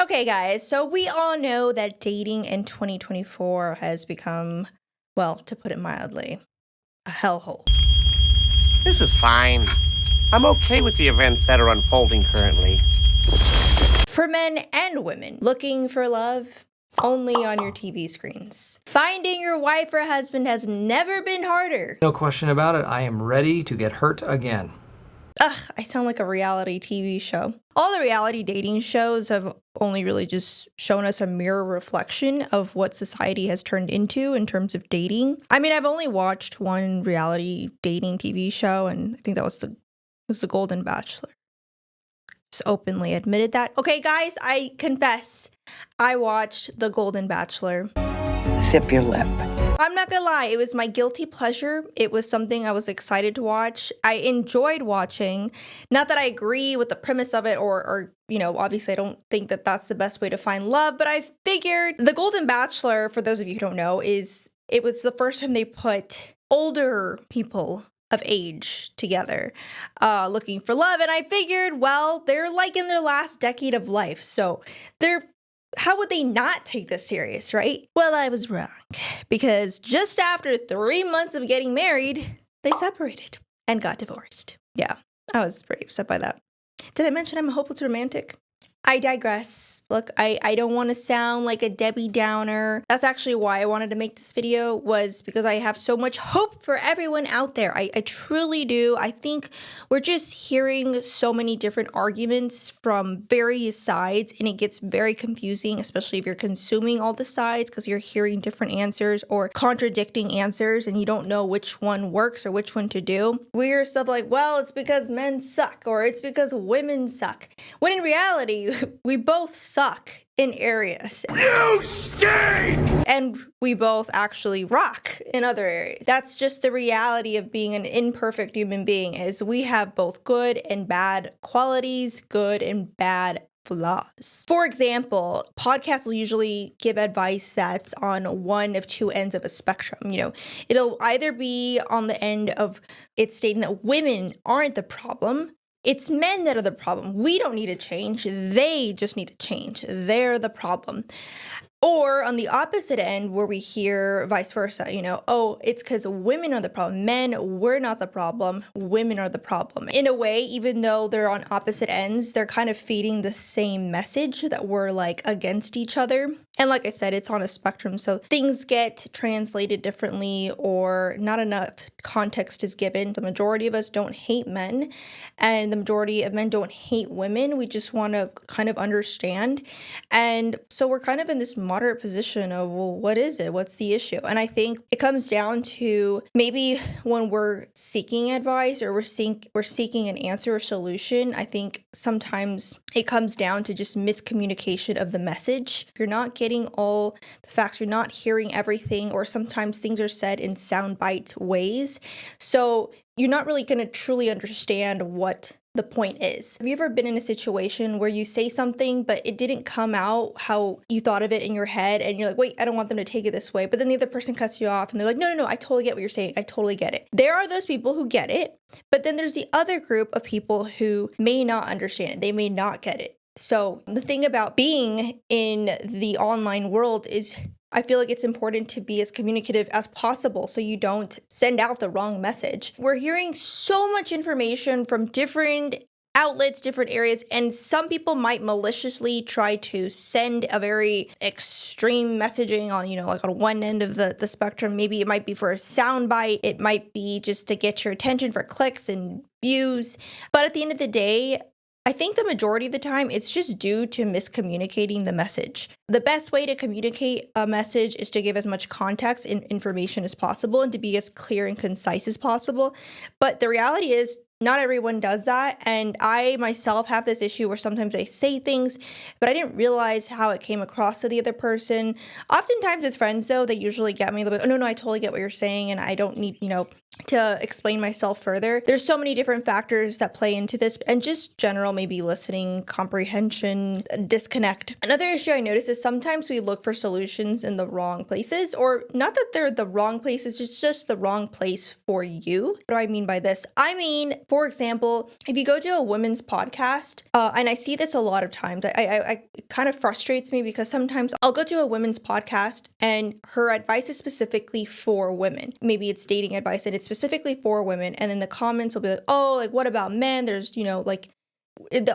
Okay, guys, so we all know that dating in 2024 has become, well, to put it mildly, a hellhole. This is fine. I'm okay with the events that are unfolding currently. For men and women looking for love only on your TV screens. Finding your wife or husband has never been harder. No question about it, I am ready to get hurt again. Ugh, I sound like a reality TV show. All the reality dating shows have only really just shown us a mirror reflection of what society has turned into in terms of dating. I mean, I've only watched one reality dating TV show, and I think that was the Golden Bachelor. Just openly admitted that. Okay, guys, I confess, I watched The Golden Bachelor. Sip your lip. I'm not gonna lie, it was my guilty pleasure. It was something I was excited to watch. I enjoyed watching. Not that I agree with the premise of it or obviously I don't think that that's the best way to find love, but I figured The Golden Bachelor, for those of you who don't know, it was the first time they put older people of age together looking for love. And I figured, well, they're like in their last decade of life. So how would they not take this serious, right? Well, I was wrong, because just after 3 months of getting married, they separated and got divorced. Yeah, I was pretty upset by that. Did I mention I'm a hopeless romantic? I digress. Look, I don't want to sound like a Debbie Downer. That's actually why I wanted to make this video, was because I have so much hope for everyone out there. I truly do. I think we're just hearing so many different arguments from various sides, and it gets very confusing, especially if you're consuming all the sides, because you're hearing different answers or contradicting answers and you don't know which one works or which one to do. We hear stuff like, well, it's because men suck, or it's because women suck. When in reality, we both suck in areas. You stink! And we both actually rock in other areas. That's just the reality of being an imperfect human being, is we have both good and bad qualities, good and bad flaws. For example, podcasts will usually give advice that's on one of two ends of a spectrum. It'll either be on the end of it's stating that women aren't the problem. It's men that are the problem. We don't need to change. They just need to change. They're the problem. Or on the opposite end, where we hear vice versa, oh, it's because women are the problem. Men, we're not the problem. Women are the problem. In a way, even though they're on opposite ends, they're kind of feeding the same message that we're like against each other. And like I said, it's on a spectrum, so things get translated differently or not enough context is given. The majority of us don't hate men, and the majority of men don't hate women. We just want to kind of understand. And so we're kind of in this moderate position of, well, what is it? What's the issue? And I think it comes down to maybe when we're seeking advice or we're seeking an answer or solution, I think sometimes it comes down to just miscommunication of the message. You're not getting all the facts, you're not hearing everything, or sometimes things are said in soundbite ways. So you're not really going to truly understand what the point is. Have you ever been in a situation where you say something, but it didn't come out how you thought of it in your head, and you're like, wait, I don't want them to take it this way. But then the other person cuts you off and they're like, no, I totally get what you're saying. I totally get it. There are those people who get it, but then there's the other group of people who may not understand it. They may not get it. So the thing about being in the online world is I feel like it's important to be as communicative as possible so you don't send out the wrong message. We're hearing so much information from different outlets, different areas, and some people might maliciously try to send a very extreme messaging on, like on one end of the spectrum. Maybe it might be for a soundbite. It might be just to get your attention for clicks and views. But at the end of the day, I think the majority of the time, it's just due to miscommunicating the message. The best way to communicate a message is to give as much context and information as possible and to be as clear and concise as possible. But the reality is, not everyone does that, and I myself have this issue where sometimes I say things, but I didn't realize how it came across to the other person. Oftentimes with friends, though, they usually get me a little bit, oh, no, I totally get what you're saying, and I don't need, to explain myself further. There's so many different factors that play into this, and just general maybe listening, comprehension, disconnect. Another issue I notice is sometimes we look for solutions in the wrong places, or not that they're the wrong places, it's just the wrong place for you. What do I mean by this? I mean, For example, if you go to a women's podcast, and I see this a lot of times, it kind of frustrates me because sometimes I'll go to a women's podcast and her advice is specifically for women. Maybe it's dating advice and it's specifically for women. And then the comments will be like, oh, like what about men? There's,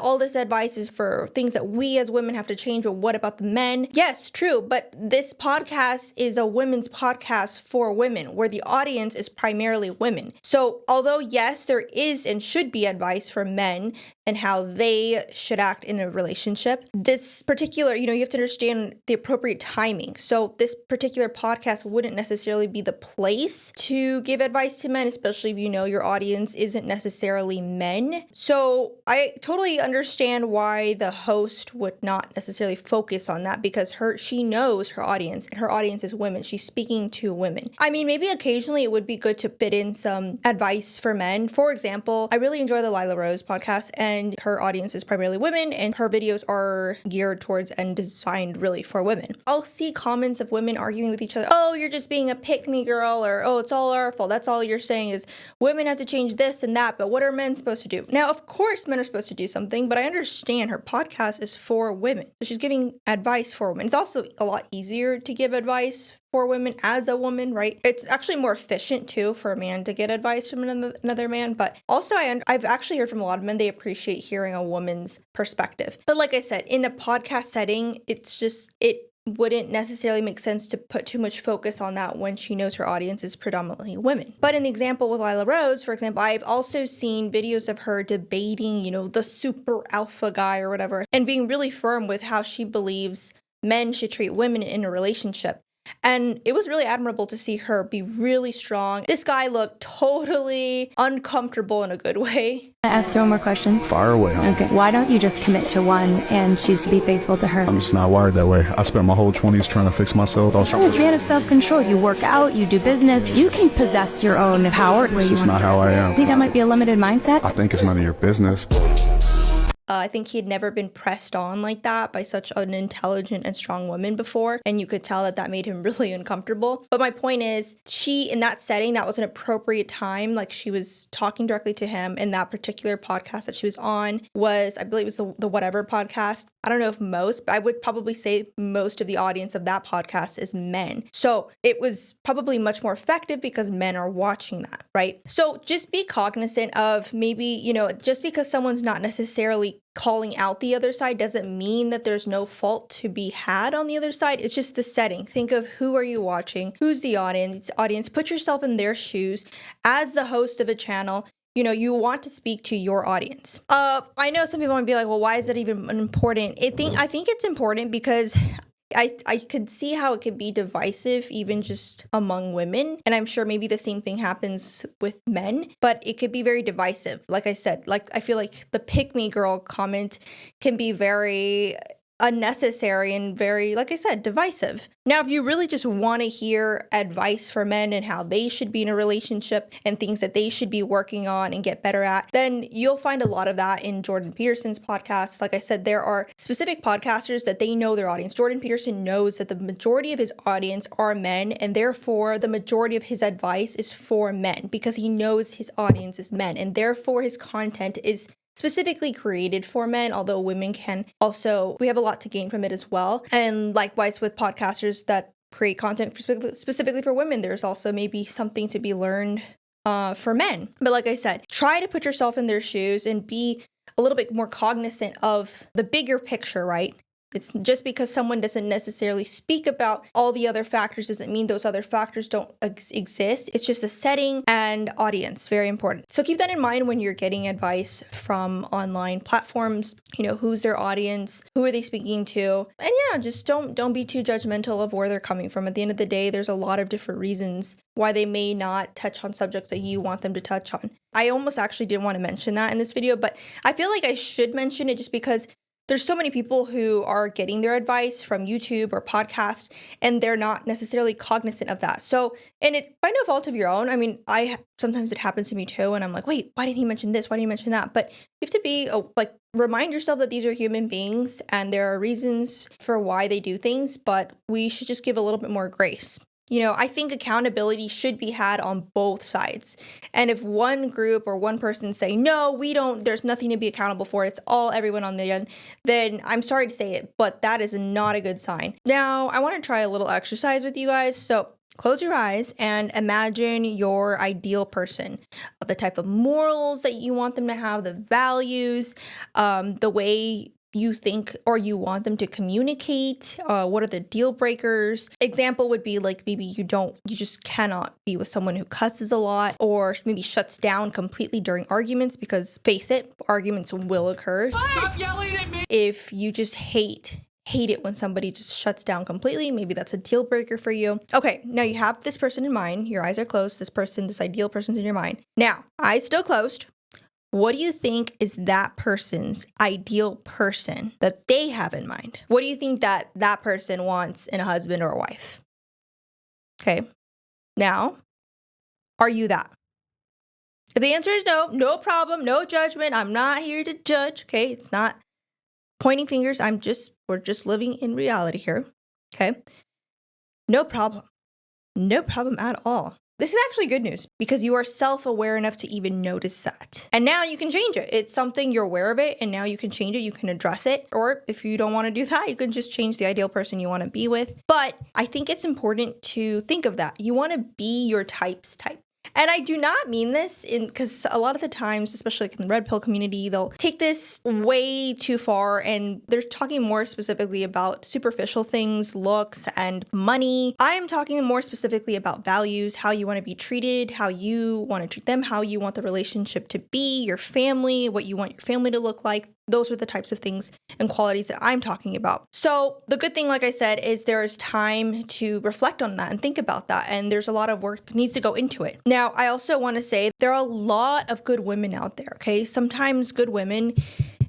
all this advice is for things that we as women have to change, but what about the men? Yes, true, but this podcast is a women's podcast for women where the audience is primarily women. So although yes, there is and should be advice for men and how they should act in a relationship, this particular, you have to understand the appropriate timing. So this particular podcast wouldn't necessarily be the place to give advice to men, especially if your audience isn't necessarily men. So I totally understand why the host would not necessarily focus on that because she knows her audience and her audience is women. She's speaking to women. I mean, maybe occasionally it would be good to fit in some advice for men. For example, I really enjoy the Lila Rose podcast and her audience is primarily women and her videos are geared towards and designed really for women. I'll see comments of women arguing with each other. Oh, you're just being a pick-me girl, or oh, it's all our fault. That's all you're saying is women have to change this and that, but what are men supposed to do? Now, of course, men are supposed to do something, but I understand her podcast is for women. So she's giving advice for women. It's also a lot easier to give advice for women as a woman, right? It's actually more efficient too for a man to get advice from another man. But also I've actually heard from a lot of men, they appreciate hearing a woman's perspective. But like I said, in a podcast setting, it wouldn't necessarily make sense to put too much focus on that when she knows her audience is predominantly women. But in the example with Lila Rose, for example, I've also seen videos of her debating, the super alpha guy or whatever, and being really firm with how she believes men should treat women in a relationship. And it was really admirable to see her be really strong. This guy looked totally uncomfortable in a good way. Can I ask you one more question? Fire away. Okay. Why don't you just commit to one and choose to be faithful to her? I'm just not wired that way. I spent my whole 20s trying to fix myself. You're a man of self-control. You work out, you do business. You can possess your own power. It's just not how I am. I think that might be a limited mindset. I think it's none of your business. I think he had never been pressed on like that by such an intelligent and strong woman before. And you could tell that made him really uncomfortable. But my point is, in that setting, that was an appropriate time. Like she was talking directly to him. And that particular podcast that she was on was, I believe it was the Whatever podcast. I don't know if most, but I would probably say most of the audience of that podcast is men. So it was probably much more effective because men are watching that, right? So just be cognizant of maybe, just because someone's not necessarily calling out the other side doesn't mean that there's no fault to be had on the other side. It's just the setting. Think of who are you watching? Who's the audience? Put yourself in their shoes. As the host of a channel, you want to speak to your audience. I know some people might be like, well, why is that even important? I think it's important because I could see how it could be divisive even just among women. And I'm sure maybe the same thing happens with men, but it could be very divisive. Like I said, I feel like the pick me girl comment can be very unnecessary and very, like I said, divisive. Now, if you really just want to hear advice for men and how they should be in a relationship and things that they should be working on and get better at, then you'll find a lot of that in Jordan Peterson's podcast. Like I said, there are specific podcasters that they know their audience. Jordan Peterson knows that the majority of his audience are men, and therefore the majority of his advice is for men because he knows his audience is men, and therefore his content is specifically created for men, although women can also, we have a lot to gain from it as well. And likewise with podcasters that create content specifically for women, there's also maybe something to be learned for men. But like I said, try to put yourself in their shoes and be a little bit more cognizant of the bigger picture, right? It's just because someone doesn't necessarily speak about all the other factors doesn't mean those other factors don't exist. It's just a setting and audience, very important. So keep that in mind when you're getting advice from online platforms. Who's their audience? Who are they speaking to? And yeah, just don't be too judgmental of where they're coming from. At the end of the day, there's a lot of different reasons why they may not touch on subjects that you want them to touch on. I almost actually didn't want to mention that in this video, but I feel like I should mention it just because there's so many people who are getting their advice from YouTube or podcast, and they're not necessarily cognizant of that. So, and it by no fault of your own. I mean, sometimes it happens to me too, and I'm like, wait, why didn't he mention this? Why didn't he mention that? But you have to be remind yourself that these are human beings, and there are reasons for why they do things, but we should just give a little bit more grace. I think accountability should be had on both sides. And if one group or one person say, no, we don't, there's nothing to be accountable for, it's all everyone on the end, then I'm sorry to say it, but that is not a good sign. Now, I want to try a little exercise with you guys. So close your eyes and imagine your ideal person, the type of morals that you want them to have, the values, the way you think or you want them to communicate, what are the deal breakers. Example would be like maybe you just cannot be with someone who cusses a lot or maybe shuts down completely during arguments, because face it, arguments will occur. Stop yelling at me! If you just hate it when somebody just shuts down completely, maybe that's a deal breaker for you. Okay, now you have this person in mind, your eyes are closed, this ideal person's in your mind. Now, eyes still closed. What do you think is that person's ideal person that they have in mind? What do you think that person wants in a husband or a wife? Okay. Now, are you that? If the answer is no, no problem, no judgment. I'm not here to judge. Okay. It's not pointing fingers. We're just living in reality here. Okay. No problem. No problem at all. This is actually good news because you are self-aware enough to even notice that. And now you can change it. It's something you're aware of it, and now you can change it. You can address it. Or if you don't want to do that, you can just change the ideal person you want to be with. But I think it's important to think of that. You want to be your type's type. And I do not mean this because a lot of the times, especially like in the red pill community, they'll take this way too far and they're talking more specifically about superficial things, looks, and money. I am talking more specifically about values, how you want to be treated, how you want to treat them, how you want the relationship to be, your family, what you want your family to look like. Those are the types of things and qualities that I'm talking about. So the good thing, like I said, is there is time to reflect on that and think about that. And there's a lot of work that needs to go into it. Now, I also want to say there are a lot of good women out there, okay? Sometimes good women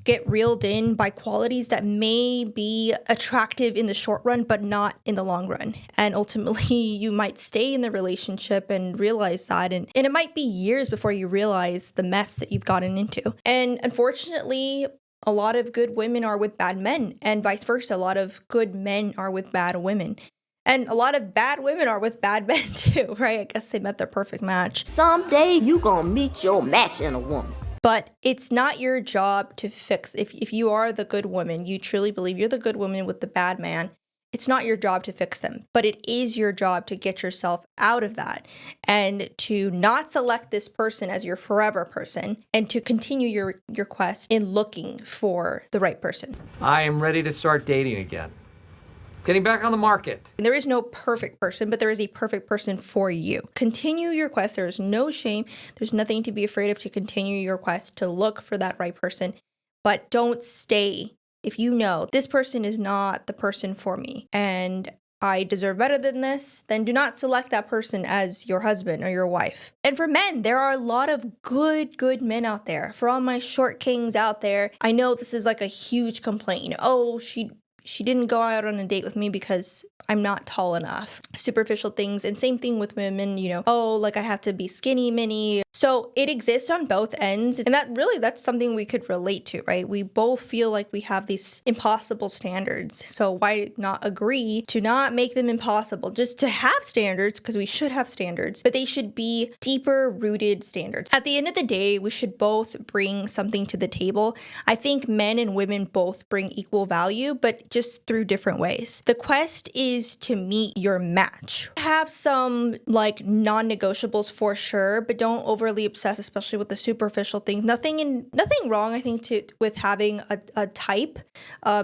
get reeled in by qualities that may be attractive in the short run, but not in the long run. And ultimately, you might stay in the relationship and realize that. And it might be years before you realize the mess that you've gotten into. And unfortunately, a lot of good women are with bad men, and vice versa. A lot of good men are with bad women. And a lot of bad women are with bad men too, right? I guess they met their perfect match. Someday you gonna meet your match in a woman. But it's not your job to fix. If you are the good woman, you truly believe you're the good woman with the bad man, it's not your job to fix them. But it is your job to get yourself out of that and to not select this person as your forever person and to continue your quest in looking for the right person. I am ready to start dating again. Getting back on the market. And there is no perfect person, but there is a perfect person for you. Continue your quest. There is no shame. There's nothing to be afraid of to continue your quest to look for that right person. But don't stay. If you know this person is not the person for me and I deserve better than this, then do not select that person as your husband or your wife. And for men, there are a lot of good men out there. For all my short kings out there, I know this is like a huge complaint. Oh, she didn't go out on a date with me because I'm not tall enough. Superficial things. And same thing with women, oh, like I have to be skinny, mini. So it exists on both ends. And that's something we could relate to, right? We both feel like we have these impossible standards. So why not agree to not make them impossible? Just to have standards, because we should have standards, but they should be deeper rooted standards. At the end of the day, we should both bring something to the table. I think men and women both bring equal value, but just through different ways. The quest is to meet your match. Have some like non-negotiables for sure, but don't overly obsess, especially with the superficial things. Nothing wrong, I think, with having a type.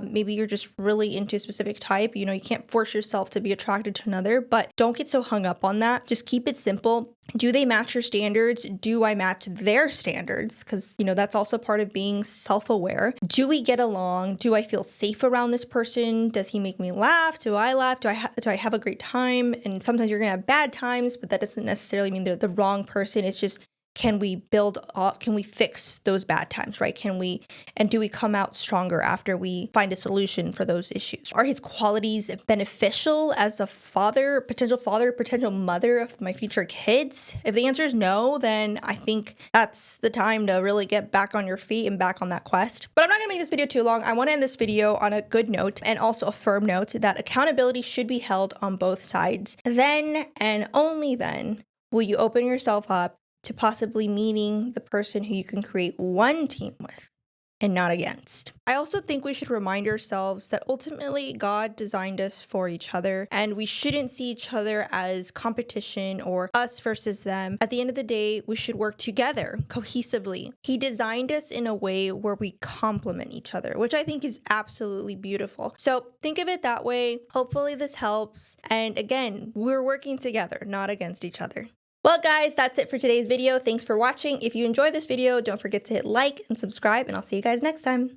Maybe you're just really into a specific type. You can't force yourself to be attracted to another, but don't get so hung up on that. Just keep it simple. Do they match your standards? Do I match their standards? Because, that's also part of being self-aware. Do we get along? Do I feel safe around this person? Does he make me laugh? Do I laugh? Do I have a great time? And sometimes you're going to have bad times, but that doesn't necessarily mean they're the wrong person. It's just can we can we fix those bad times, right? Do we come out stronger after we find a solution for those issues? Are his qualities beneficial as a father, potential mother of my future kids? If the answer is no, then I think that's the time to really get back on your feet and back on that quest. But I'm not gonna make this video too long. I wanna end this video on a good note and also a firm note that accountability should be held on both sides. Then and only then will you open yourself up to possibly meeting the person who you can create one team with and not against. I also think we should remind ourselves that ultimately God designed us for each other, and we shouldn't see each other as competition or us versus them. At the end of the day, we should work together cohesively. He designed us in a way where we complement each other, which I think is absolutely beautiful. So think of it that way. Hopefully this helps. And again, we're working together, not against each other. Well, guys, that's it for today's video. Thanks for watching. If you enjoyed this video, don't forget to hit like and subscribe, and I'll see you guys next time.